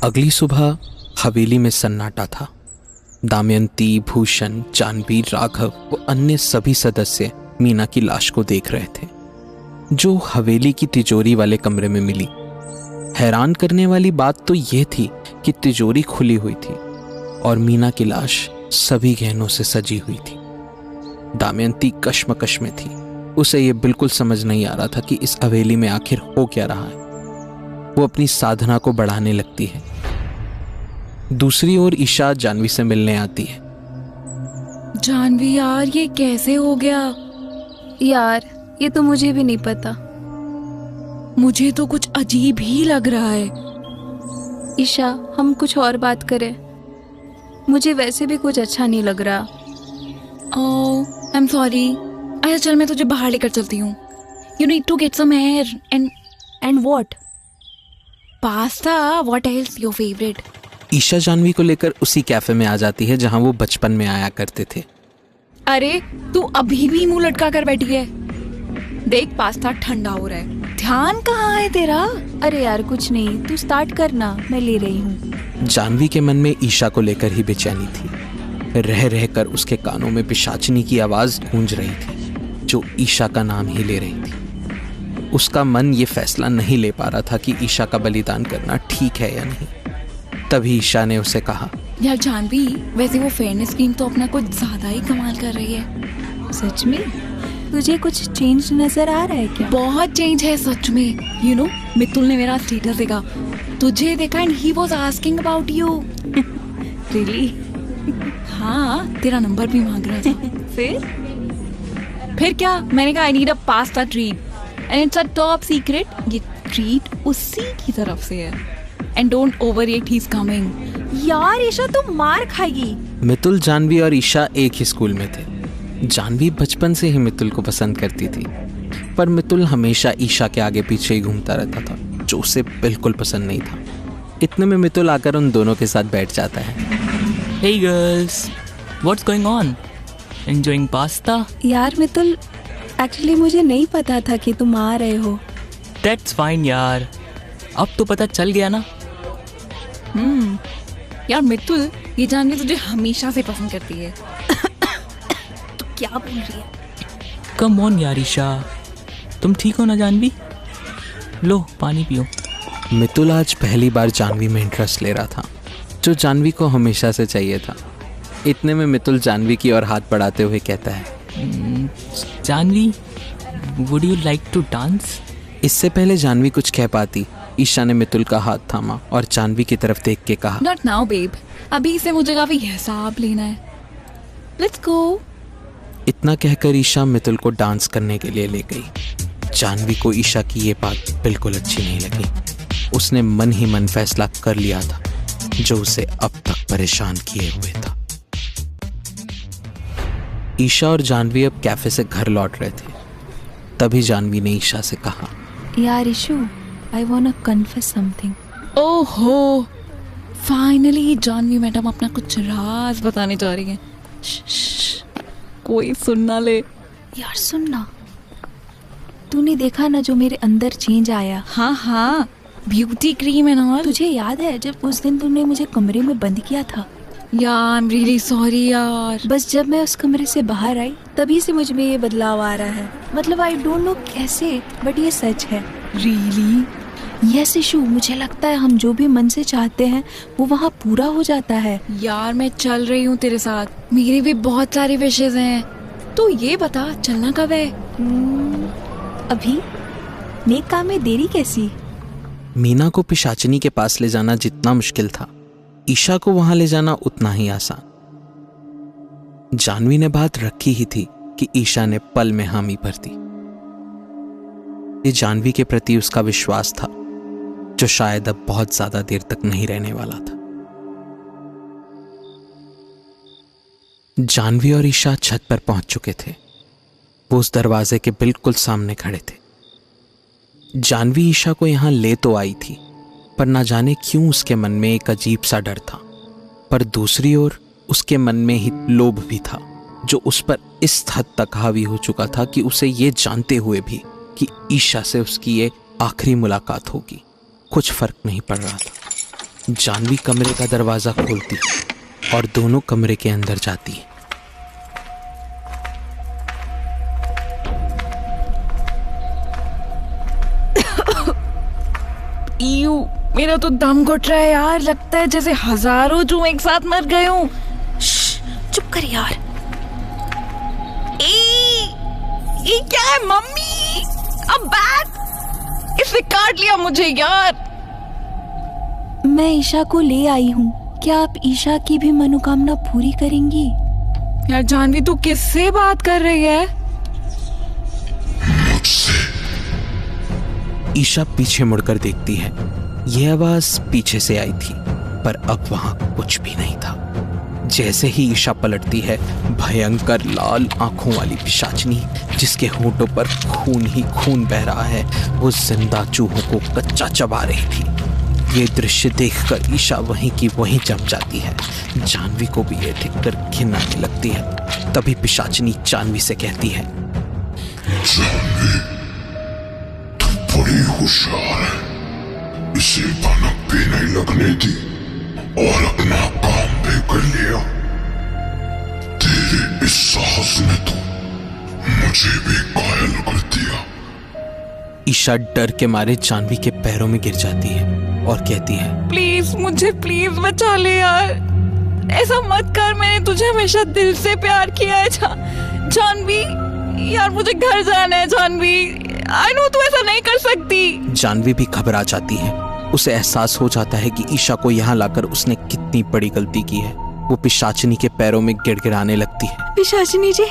अगली सुबह हवेली में सन्नाटा था। दमयंती, भूषण, जानवी, राघव व अन्य सभी सदस्य मीना की लाश को देख रहे थे, जो हवेली की तिजोरी वाले कमरे में मिली। हैरान करने वाली बात तो यह थी कि तिजोरी खुली हुई थी और मीना की लाश सभी गहनों से सजी हुई थी। दमयंती कश्मकश में थी। उसे यह बिल्कुल समझ नहीं आ रहा था कि इस हवेली में आखिर हो क्या रहा है। वो अपनी साधना को बढ़ाने लगती है। दूसरी ओर ईशा जानवी से मिलने आती है। जानवी यार, ये कैसे हो गया? यार ये तो मुझे भी नहीं पता। मुझे तो कुछ अजीब ही लग रहा है। ईशा, हम कुछ और बात करें। मुझे वैसे भी कुछ अच्छा नहीं लग रहा। Oh, I am sorry. अच्छा चल, मैं तुझे बाहर लेकर चलती हूँ। You need to get some air and what? Pasta. What else your favourite? Isha Jahnavi को लेकर उसी कैफे में आ जाती है जहां वो बचपन में आया करते थे। अरे तू अभी भी मुंह लटका कर बैठी है। देख, पास्ता ठंडा हो रहा है। ध्यान कहाँ है तेरा? अरे यार कुछ नहीं, तू स्टार्ट करना, मैं ले रही हूँ। जानवी के मन में ईशा को लेकर ही बेचैनी थी। रह रहकर उसके कानों में पिशाचिनी की आवाज गूंज रही थी, जो ईशा का नाम ही ले रही थी। उसका मन ये फैसला नहीं ले पा रहा था कि ईशा का बलिदान करना ठीक है या नहीं। तभी ईशा ने उसे कहा, यार जानवी, वैसे वो फेयरनेस क्रीम तो अपना कुछ ज्यादा ही कमाल कर रही है। सच में? तुझे कुछ चेंज नजर आ रहा है क्या? बहुत चेंज है सच में। यू नो, मितुल ने मेरा स्टेटस देखा, तुझे देखा and he was asking about you. Really? हाँ, तेरा नंबर भी मांग रहा था। फिर क्या? मैंने कहा I need a pasta treat and it's a top secret. ये ट्रीट उसी की तरफ से है। And don't overreact, he is coming. यार ईशा, तुम मार खाएगी। मितुल, जानवी और ईशा एक ही स्कूल में थे। जानवी बचपन से ही मितुल को पसंद करती थी, पर मितुल हमेशा ईशा के आगे पीछे ही घूमता रहता था, जो उसे बिल्कुल पसंद नहीं था। इतने में मितुल आकर उन दोनों के साथ बैठ जाता है। Hey girls, what's going on? Enjoying pasta? यार मितुल, एक्चुअली मुझे नहीं पता था कि तुम आ रहे हो। That's fine यार, अब तो पता चल गया ना। यार मितुल, ये जानवी तुझे हमेशा से पसंद करती है। तो क्या बोल रही है? Come on यार ईशा, तुम ठीक हो ना जानवी? लो पानी पियो। मितुल आज पहली बार जानवी में इंटरेस्ट ले रहा था, जो जानवी को हमेशा से चाहिए था। इतने में मितुल जानवी की ओर हाथ बढ़ाते हुए कहता है, Janvi, would you like to dance? इससे पहले जानवी कुछ कह पाती, ईशा ने मितुल का हाथ थामा और जानवी की तरफ देख के कहा, नॉट नाउ बेब, अभी से मुझे काफी हिसाब लेना है। Let's go. इतना कहकर ईशा मितुल को डांस करने के लिए ले गई। जानवी को ईशा की ये बात बिल्कुल अच्छी नहीं लगी। उसने मन ही मन फैसला कर लिया था, जो उसे अब तक परेशान किए हुए था। ईशा और जानवी अब कैफे से घर लौट रहे थे। तभी जानवी ने ईशा से कहा, यार Ishu, I want to confess something. ओहो, फाइनली जानवी मैडम अपना कुछ राज बताने जा रही है। कोई सुन ना ले। यार सुन ना, तूने देखा ना जो मेरे अंदर चेंज आया? हाँ हाँ, ब्यूटी क्रीम है ना। तुझे याद है जब उस दिन तुमने मुझे कमरे में बंद किया था? यार आई एम रियली सॉरी यार। बस जब मैं उस कमरे से बाहर आई, तभी से मुझ में ये बदलाव आ रहा है। मतलब आई डोंट नो कैसे, बट ये सच है। रियली? यस इशू, मुझे लगता है हम जो भी मन से चाहते हैं वो वहाँ पूरा हो जाता है। यार मैं चल रही हूँ तेरे साथ, मेरी भी बहुत सारी विशेष हैं। तो ये बता, चलना कब है? अभी? नेक काम में देरी कैसी? मीना को पिशाचिनी के पास ले जाना जितना मुश्किल था, ईशा को वहां ले जाना उतना ही आसान। जानवी ने बात रखी ही थी कि ईशा ने पल में हामी भर दी। ये जानवी के प्रति उसका विश्वास था, जो शायद अब बहुत ज्यादा देर तक नहीं रहने वाला था। जानवी और ईशा छत पर पहुंच चुके थे। वो उस दरवाजे के बिल्कुल सामने खड़े थे। जानवी ईशा को यहां ले तो आई थी, पर ना जाने क्यों उसके मन में एक अजीब सा डर था। पर दूसरी ओर उसके मन में ही लोभ भी था, जो उस पर इस हद तक हावी हो चुका था कि उसे ये जानते हुए भी कि ईशा से उसकी ये आखिरी मुलाकात होगी, कुछ फर्क नहीं पड़ रहा था। जानवी कमरे का दरवाजा खोलती और दोनों कमरे के अंदर जाती है। यू, मेरा तो दम घुट रहा है यार, लगता है जैसे हजारों चूहे एक साथ मर गए हूँ। चुप कर यार। ये क्या है मम्मी? अब बैट, इसने काट लिया मुझे यार। मैं ईशा को ले आई हूँ, क्या आप ईशा की भी मनोकामना पूरी करेंगी? यार जानवी, तू किससे बात कर रही है? ईशा पीछे मुड़कर देखती है। यह आवाज पीछे से आई थी, पर अब वहां कुछ भी नहीं था। जैसे ही ईशा पलटती है, भयंकर लाल आंखों वाली पिशाचनी, जिसके होंठों पर खून ही खून बह रहा है, वो जिंदा चूहों को कच्चा चबा रही थी। ये दृश्य देखकर ईशा वहीं की वहीं जम जाती है। जानवी को भी ये देखकर घिन आने लगती है। तभी पिशाचनी जानवी से कहती है, जानवी, तू बड़ी होशियार है। इसे भनक भी नहीं लगने दी और अपना काम भी कर लिया। तेरे इस साहस ने तो मुझे भी घायल कर दिया। ईशा डर के मारे जानवी के पैरों में गिर जाती है और कहती है, प्लीज मुझे प्लीज बचा ले यार, ऐसा मत कर, मैंने तुझे हमेशा दिल से प्यार किया है। जानवी यार, मुझे घर जाना है जानवी, आई नो तू ऐसा नहीं कर सकती। जानवी भी घबरा जाती है। उसे एहसास हो जाता है कि ईशा को यहाँ लाकर उसने कितनी बड़ी गलती की है। वो पिशाचिनी के पैरों में गिड़गिड़ाने लगती है। पिशाचिनी जी,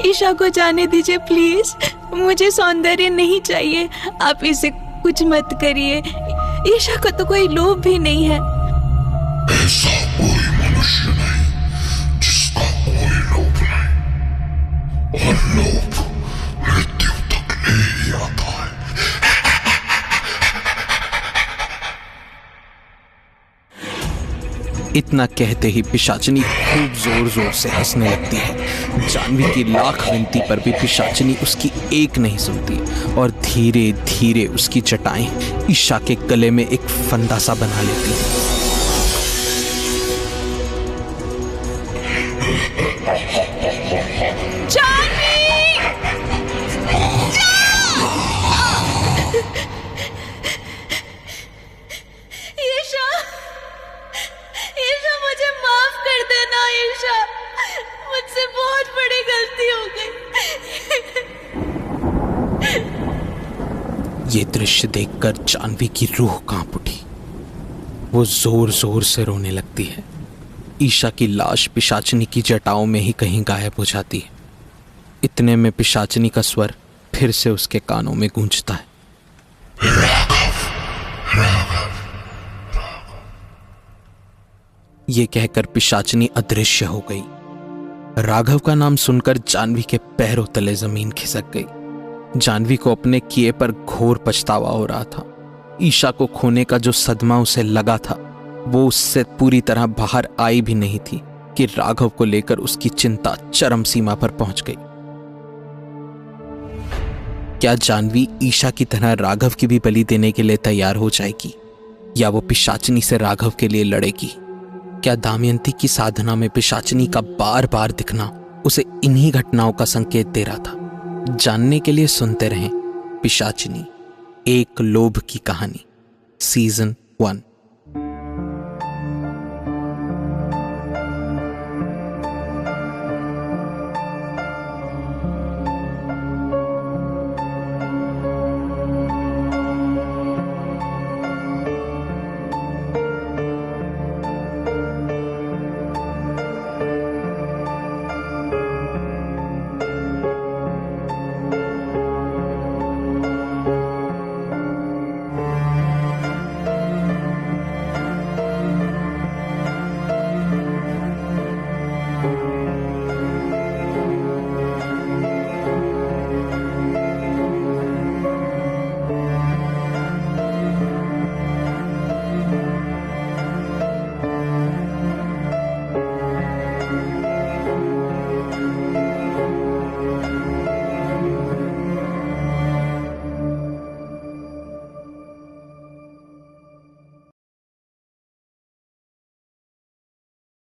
ईशा को जाने दीजिए प्लीज, मुझे सौंदर्य नहीं चाहिए, आप इसे कुछ मत करिए। ईशा को तो कोई लोभ भी नहीं है। ऐसा कोई मनुष्य नहीं जिसका कोई लोभ नहीं, और लोभ मृत्यु तक ले ही आता है। इतना कहते ही पिशाचिनी खूब जोर जोर से हंसने लगती है। जानवी की लाख विनती पर भी पिशाचिनी उसकी एक नहीं सुनती और धीरे धीरे उसकी जटाएं ईशा के गले में एक फंदा सा बना लेती है। मुझसे बहुत बड़ी गलती हो गई। ये दृश्य देखकर जानवी की रूह कांप उठी। वो जोर जोर से रोने लगती है। ईशा की लाश पिशाचिनी की जटाओं में ही कहीं गायब हो जाती है। इतने में पिशाचिनी का स्वर फिर से उसके कानों में गूंजता है। ये कहकर पिशाचिनी अदृश्य हो गई। राघव का नाम सुनकर जानवी के पैरों तले जमीन खिसक गई। जानवी को अपने किए पर घोर पछतावा हो रहा था। ईशा को खोने का जो सदमा उसे लगा था, वो उससे पूरी तरह बाहर आई भी नहीं थी कि राघव को लेकर उसकी चिंता चरम सीमा पर पहुंच गई। क्या जानवी ईशा की तरह राघव की भी बलि देने के लिए तैयार हो जाएगी, या वो पिशाचिनी से राघव के लिए लड़ेगी? क्या दमयंती की साधना में पिशाचिनी का बार बार दिखना उसे इन्हीं घटनाओं का संकेत दे रहा था? जानने के लिए सुनते रहें पिशाचिनी, एक लोभ की कहानी, सीजन 1।